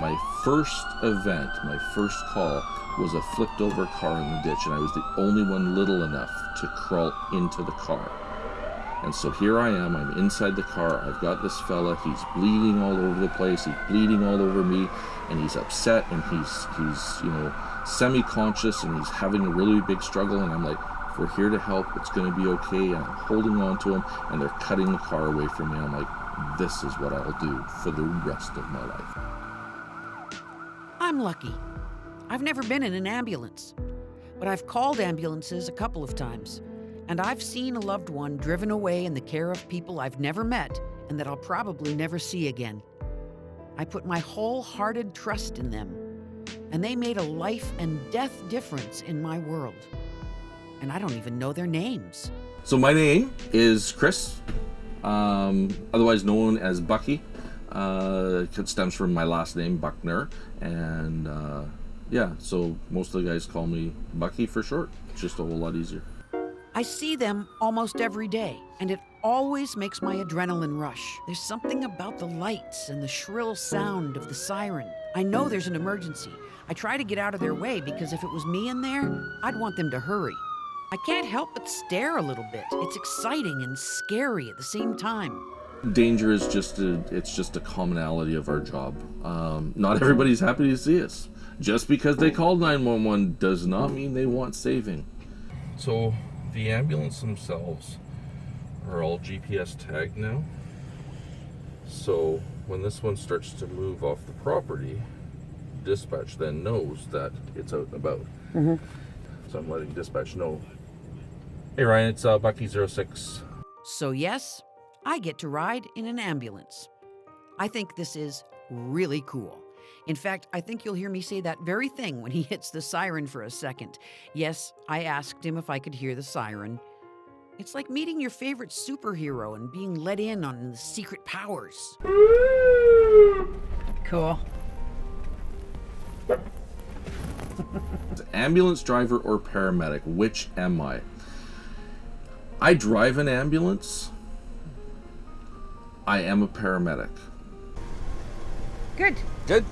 My first event, my first call, was a flipped over car in the ditch, and I was the only one little enough to crawl into the car. And so here I am, I'm inside the car, I've got this fella, he's bleeding all over the place, he's bleeding all over me, and he's upset, and he's semi-conscious, and he's having a really big struggle, and I'm like, we're here to help, it's gonna be okay, and I'm holding on to him, and they're cutting the car away from me. I'm like, this is what I'll do for the rest of my life. I'm lucky. I've never been in an ambulance, but I've called ambulances a couple of times, and I've seen a loved one driven away in the care of people I've never met and that I'll probably never see again. I put my wholehearted trust in them, and they made a life and death difference in my world. And I don't even know their names. So my name is Chris, otherwise known as Bucky. It stems from my last name, Buckner, and so most of the guys call me Bucky for short. It's just a whole lot easier. I see them almost every day, and it always makes my adrenaline rush. There's something about the lights and the shrill sound of the siren. I know there's an emergency. I try to get out of their way because if it was me in there, I'd want them to hurry. I can't help but stare a little bit. It's exciting and scary at the same time. Danger is just a commonality of our job. Not everybody's happy to see us. Just because they called 911 does not mean they want saving. So the ambulance themselves are all GPS tagged now. So when this one starts to move off the property, dispatch then knows that it's out and about. Mm-hmm. So I'm letting dispatch know. Hey Ryan, it's Bucky 06. So yes, I get to ride in an ambulance. I think this is really cool. In fact, I think you'll hear me say that very thing when he hits the siren for a second. Yes, I asked him if I could hear the siren. It's like meeting your favorite superhero and being let in on the secret powers. Cool. Ambulance driver or paramedic, which am I? I drive an ambulance. I am a paramedic. Good. Good.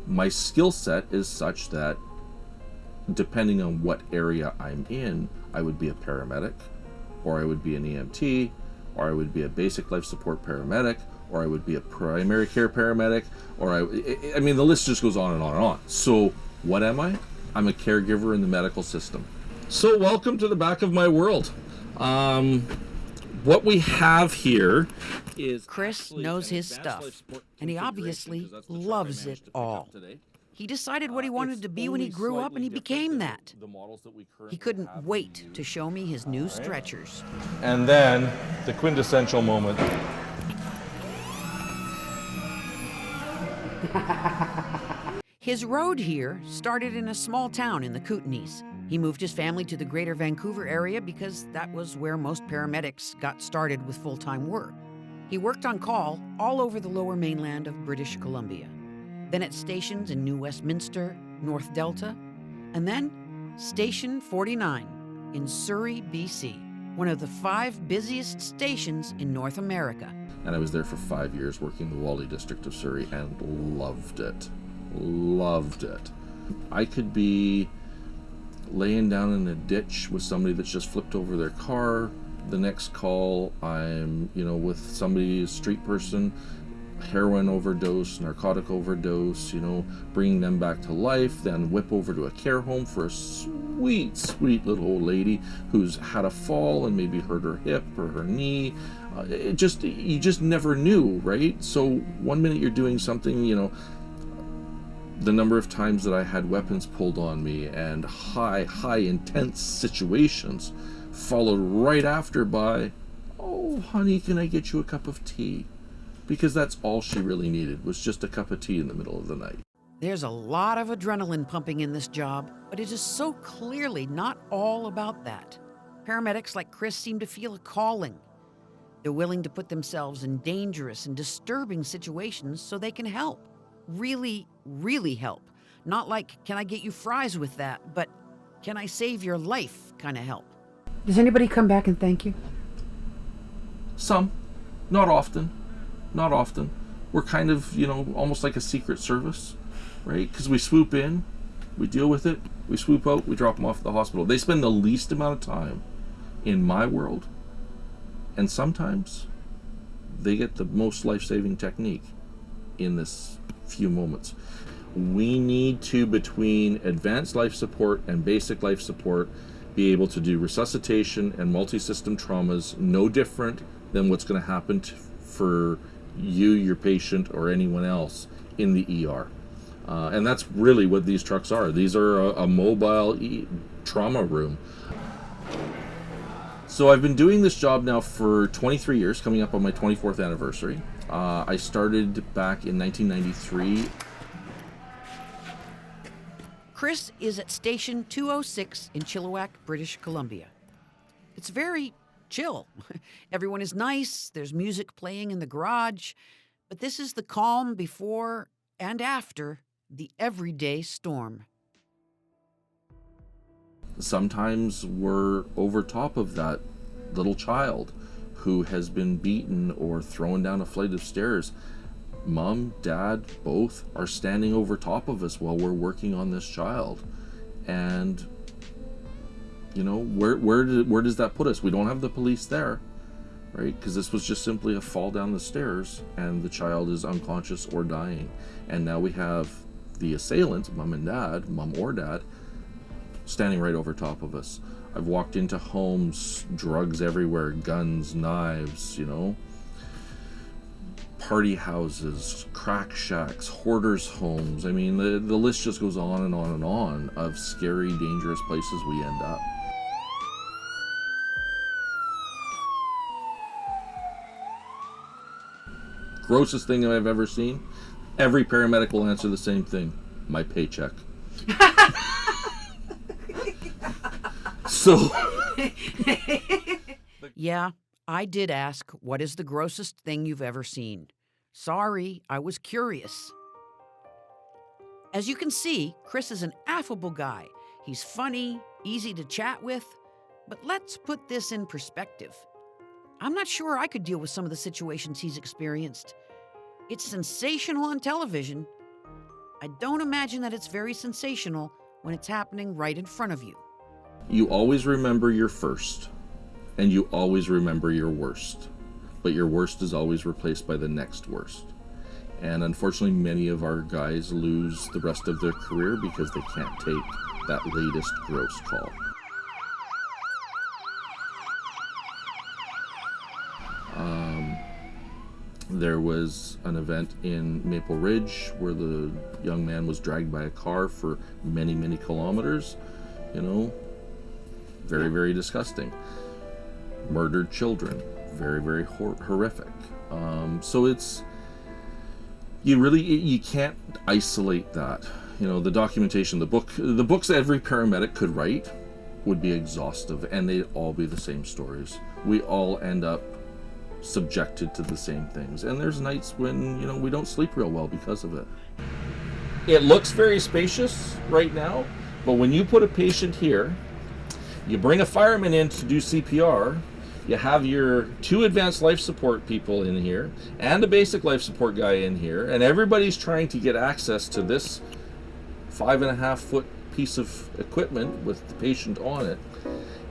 My skill set is such that depending on what area I'm in, I would be a paramedic, or I would be an EMT, or I would be a basic life support paramedic, or I would be a primary care paramedic, or I mean, the list just goes on and on and on. So what am I? I'm a caregiver in the medical system. So welcome to the back of my world. What we have here is... Chris knows his stuff, and he obviously loves it all. He decided what he wanted to be when he grew up, and he became that. He couldn't wait to show me his new stretchers. And then the quintessential moment. His road here started in a small town in the Kootenays. He moved his family to the greater Vancouver area because that was where most paramedics got started with full-time work. He worked on call all over the lower mainland of British Columbia, then at stations in New Westminster, North Delta, and then Station 49 in Surrey, BC, one of the 5 busiest stations in North America. And I was there for 5 years working the Wally district of Surrey and loved it. Loved it. I could be laying down in a ditch with somebody that's just flipped over their car. The next call, I'm, with somebody, a street person, heroin overdose, narcotic overdose, bringing them back to life, then whip over to a care home for a sweet, sweet little old lady who's had a fall and maybe hurt her hip or her knee. You just never knew, right? So one minute you're doing something, the number of times that I had weapons pulled on me and high intense situations followed right after by, oh honey, can I get you a cup of tea? Because that's all she really needed, was just a cup of tea in the middle of the night. There's a lot of adrenaline pumping in this job, but it is so clearly not all about that. Paramedics like Chris seem to feel a calling. They're willing to put themselves in dangerous and disturbing situations so they can help. Really, really help. Not like, can I get you fries with that, but can I save your life kind of help. Does anybody come back and thank you? Some. Not often. we're kind of, almost like a secret service, right? Because we swoop in, we deal with it, we swoop out, we drop them off at the hospital. They spend the least amount of time in my world, and sometimes they get the most life-saving technique in this few moments. We need to, between advanced life support and basic life support, be able to do resuscitation and multi-system traumas, no different than what's going to happen for you, your patient, or anyone else in the ER. And that's really what these trucks are. These are a mobile trauma room. So I've been doing this job now for 23 years, coming up on my 24th anniversary. I started back in 1993. Chris is at Station 206 in Chilliwack, British Columbia. It's very chill. Everyone is nice, there's music playing in the garage, but this is the calm before and after the everyday storm. Sometimes we're over top of that little child who has been beaten or thrown down a flight of stairs. Mom, Dad, both are standing over top of us while we're working on this child. And, where does that put us? We don't have the police there, right? Because this was just simply a fall down the stairs and the child is unconscious or dying. And now we have the assailant, Mom or Dad, standing right over top of us. I've walked into homes, drugs everywhere, guns, knives, party houses, crack shacks, hoarders' homes. I mean, the list just goes on and on and on of scary, dangerous places we end up. Grossest thing I've ever seen, every paramedic will answer the same thing: my paycheck. So, Yeah, I did ask, what is the grossest thing you've ever seen? Sorry, I was curious. As you can see, Chris is an affable guy. He's funny, easy to chat with. But let's put this in perspective. I'm not sure I could deal with some of the situations he's experienced. It's sensational on television. I don't imagine that it's very sensational when it's happening right in front of you. you always remember your first, and you always remember your worst. But your worst is always replaced by the next worst. And unfortunately, many of our guys lose the rest of their career because they can't take that latest gross call. There was an event in Maple Ridge where the young man was dragged by a car for many, many kilometers. You know, very, very disgusting. Murdered children, very, very horrific. So it's, you can't isolate that. You know, the documentation, the books every paramedic could write would be exhaustive, and they'd all be the same stories. We all end up subjected to the same things, and there's nights when, you know, we don't sleep real well because of it. It looks very spacious right now, but when you put a patient here, you bring a fireman in to do CPR, you have your 2 advanced life support people in here and a basic life support guy in here, and everybody's trying to get access to this 5.5 foot piece of equipment with the patient on it.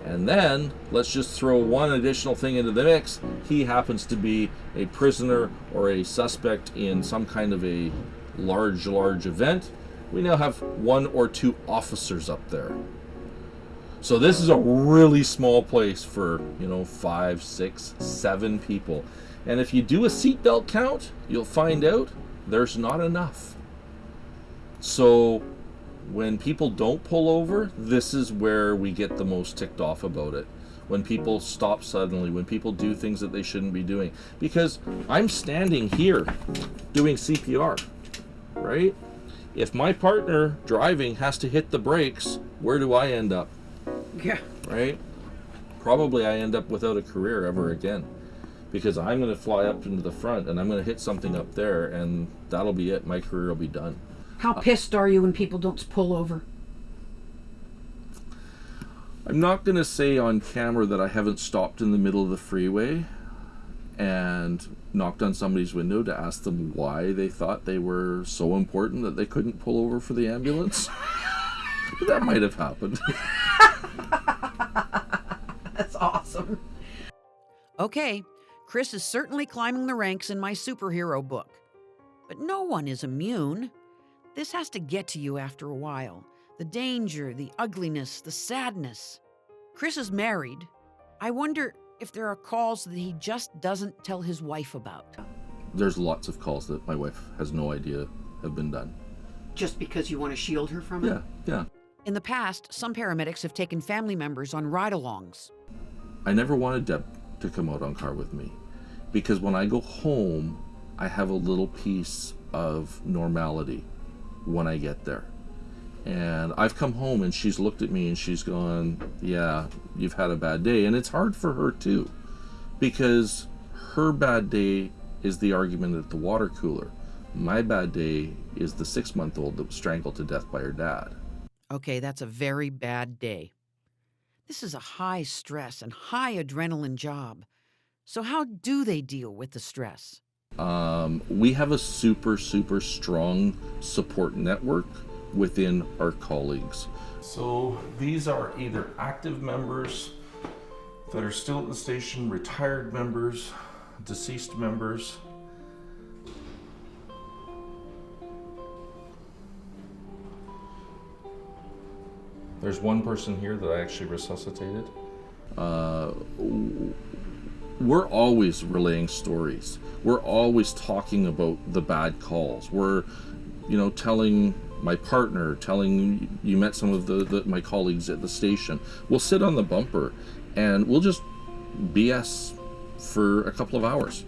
And then let's just throw one additional thing into the mix. He happens to be a prisoner or a suspect in some kind of a large event. We now have 1 or 2 officers up there. So this is a really small place for, you know, 5, 6, 7 people. And if you do a seatbelt count, you'll find out there's not enough. So when people don't pull over, this is where we get the most ticked off about it. When people stop suddenly, when people do things that they shouldn't be doing. Because I'm standing here doing CPR, right? If my partner driving has to hit the brakes, where do I end up? Yeah. Right? Probably I end up without a career ever again. Because I'm going to fly up into the front and I'm going to hit something up there, and that'll be it. My career will be done. How pissed are you when people don't pull over? I'm not going to say on camera that I haven't stopped in the middle of the freeway and knocked on somebody's window to ask them why they thought they were so important that they couldn't pull over for the ambulance. That might have happened. That's awesome. Okay, Chris is certainly climbing the ranks in my superhero book. But no one is immune. This has to get to you after a while. The danger, the ugliness, the sadness. Chris is married. I wonder if there are calls that he just doesn't tell his wife about. There's lots of calls that my wife has no idea have been done. Just because you want to shield her from it? Yeah. In the past, some paramedics have taken family members on ride-alongs. I never wanted Deb to come out on car with me, because when I go home, I have a little piece of normality when I get there. And I've come home and she's looked at me and she's gone, yeah, you've had a bad day. And it's hard for her too, because her bad day is the argument at the water cooler. My bad day is the 6-month-old that was strangled to death by her dad. Okay, that's a very bad day. This is a high stress and high adrenaline job. So how do they deal with the stress? We have a super strong support network within our colleagues. So these are either active members that are still at the station, retired members, deceased members. There's one person here that I actually resuscitated. We're always relaying stories. We're always talking about the bad calls. We're, telling my partner, telling you met some of my colleagues at the station. We'll sit on the bumper and we'll just BS for a couple of hours.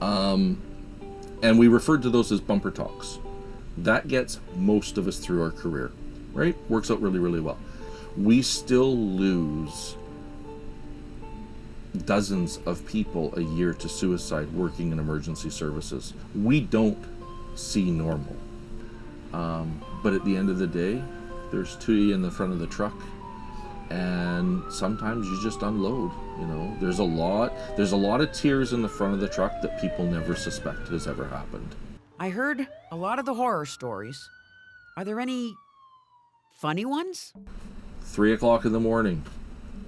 And we referred to those as bumper talks. That gets most of us through our career, right? Works out really well. We still lose dozens of people a year to suicide working in emergency services. We don't see normal. But at the end of the day, there's two in the front of the truck, and sometimes you just unload. There's a lot of tears in the front of the truck that people never suspect has ever happened. I heard a lot of the horror stories. Are there any funny ones? 3 o'clock in the morning,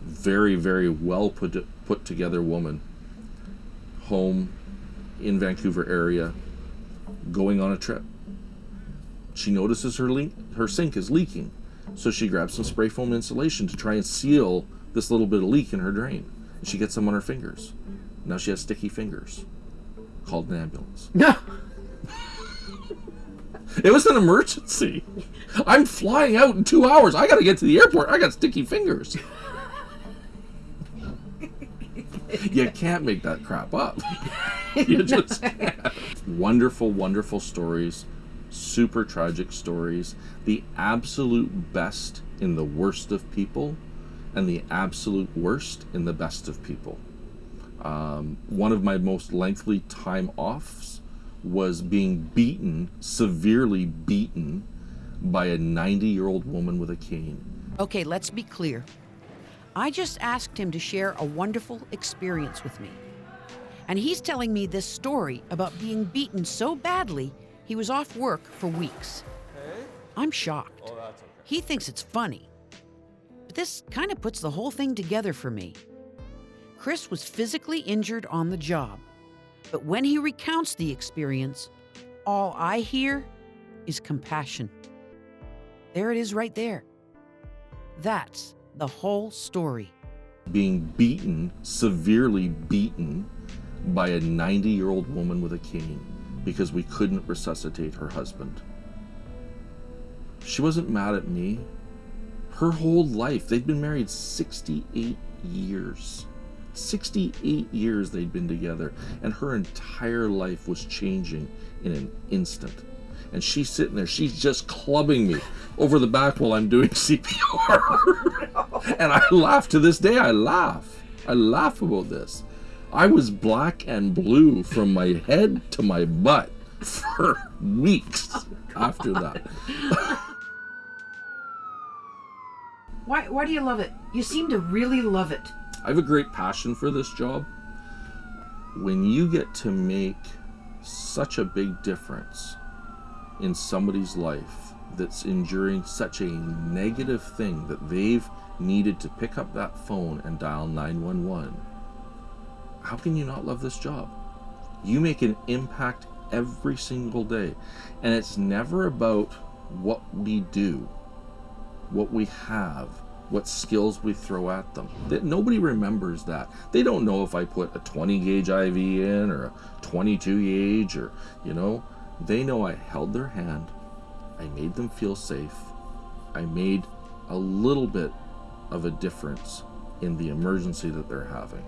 very well put together woman, home in Vancouver area, going on a trip. She notices her sink is leaking, so she grabs some spray foam insulation to try and seal this little bit of leak in her drain. And she gets them on her fingers. Now she has sticky fingers. Called an ambulance. No. It was an emergency. I'm flying out in 2 hours. I gotta get to the airport. I got sticky fingers. You can't make that crap up. You just can't. Wonderful stories. Super tragic stories. The absolute best in the worst of people, and the absolute worst in the best of people. One of my most lengthy time offs was being severely beaten by a 90-year-old woman with a cane. Okay, let's be clear. I just asked him to share a wonderful experience with me. And he's telling me this story about being beaten so badly he was off work for weeks. I'm shocked. Oh, that's okay. He thinks it's funny. But this kind of puts the whole thing together for me. Chris was physically injured on the job. But when he recounts the experience, all I hear is compassion. There it is right there. That's the whole story. Being severely beaten by a 90-year-old woman with a cane because we couldn't resuscitate her husband. She wasn't mad at me. Her whole life, they'd been married 68 years. 68 years they'd been together, and her entire life was changing in an instant. And she's sitting there, she's just clubbing me over the back while I'm doing CPR. And I laugh to this day. I laugh about this. I was black and blue from my head to my butt for weeks after that. Why do you love it? You seem to really love it. I have a great passion for this job. when you get to make such a big difference in somebody's life that's enduring such a negative thing that they've needed to pick up that phone and dial 911, how can you not love this job? You make an impact every single day. And it's never about what we do, what we have, what skills we throw at them. That nobody remembers that. They don't know if I put a 20 gauge IV in or a 22 gauge or, they know I held their hand, I made them feel safe, I made a little bit of a difference in the emergency that they're having.